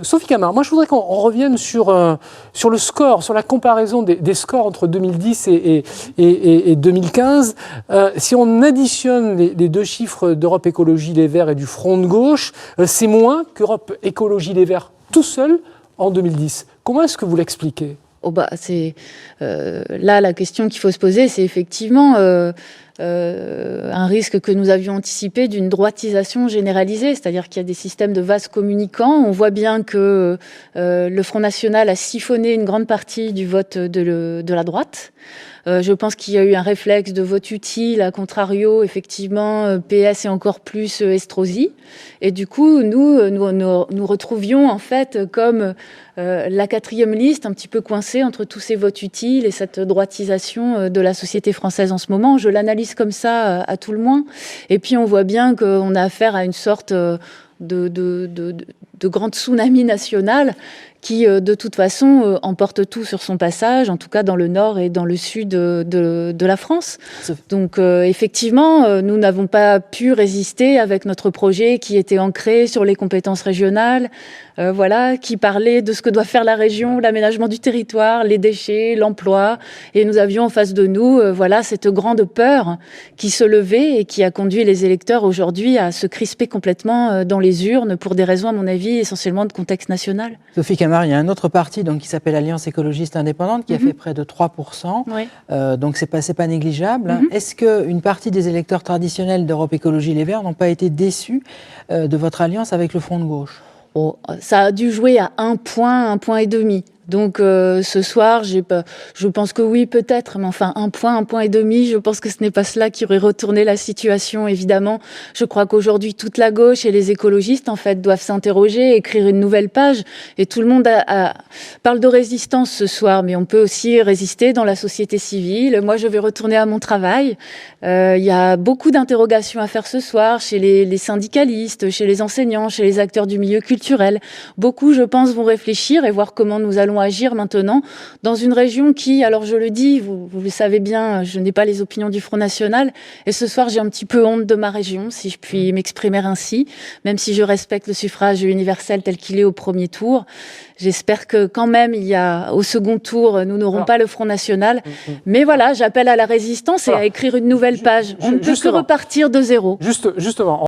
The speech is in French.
Sophie Camard, moi je voudrais qu'on revienne sur le score, sur la comparaison des scores entre 2010 et 2015. Si on additionne les deux chiffres d'Europe Écologie Les Verts et du Front de Gauche, c'est moins qu'Europe Écologie Les Verts tout seul en 2010. Comment est-ce que vous l'expliquez ? Là, la question qu'il faut se poser, c'est effectivement un risque que nous avions anticipé d'une droitisation généralisée, c'est-à-dire qu'il y a des systèmes de vases communicants. On voit bien que le Front National a siphonné une grande partie du vote de la droite. Je pense qu'il y a eu un réflexe de vote utile, à contrario, effectivement, PS et encore plus Estrosi. Et du coup, nous retrouvions en fait comme la quatrième liste, un petit peu coincée entre tous ces votes utiles et cette droitisation de la société française en ce moment. Je l'analyse comme ça, à tout le moins. Et puis, on voit bien qu'on a affaire à une sorte de grand tsunami national qui, de toute façon, emporte tout sur son passage, en tout cas dans le nord et dans le sud de la France. Donc, effectivement, nous n'avons pas pu résister avec notre projet qui était ancré sur les compétences régionales, qui parlait de ce que doit faire la région, l'aménagement du territoire, les déchets, l'emploi. Et nous avions en face de nous, cette grande peur qui se levait et qui a conduit les électeurs aujourd'hui à se crisper complètement dans les urnes pour des raisons, à mon avis, essentiellement de contexte national. Sophie Camard, il y a un autre parti qui s'appelle Alliance écologiste indépendante qui a fait près de 3%. Oui. Donc c'est pas négligeable. Est-ce qu'une partie des électeurs traditionnels d'Europe Écologie Les Verts n'ont pas été déçus de votre alliance avec le Front de Gauche ? Ça a dû jouer à 1 point et demi. Donc ce soir, je pense que oui, peut-être, mais enfin 1 point et demi, je pense que ce n'est pas cela qui aurait retourné la situation, évidemment. Je crois qu'aujourd'hui, toute la gauche et les écologistes, en fait, doivent s'interroger, écrire une nouvelle page. Et tout le monde parle de résistance ce soir, mais on peut aussi résister dans la société civile. Moi, je vais retourner à mon travail. Il y a beaucoup d'interrogations à faire ce soir chez les syndicalistes, chez les enseignants, chez les acteurs du milieu culturel. Beaucoup, je pense, vont réfléchir et voir comment nous allons agir maintenant dans une région qui, alors je le dis, vous le savez bien, je n'ai pas les opinions du Front National, et ce soir j'ai un petit peu honte de ma région, si je puis m'exprimer ainsi, même si je respecte le suffrage universel tel qu'il est au premier tour. J'espère que quand même, au second tour, nous n'aurons pas le Front National. Mais voilà, j'appelle à la résistance et à écrire une nouvelle page. On ne peut que repartir de zéro. Justement.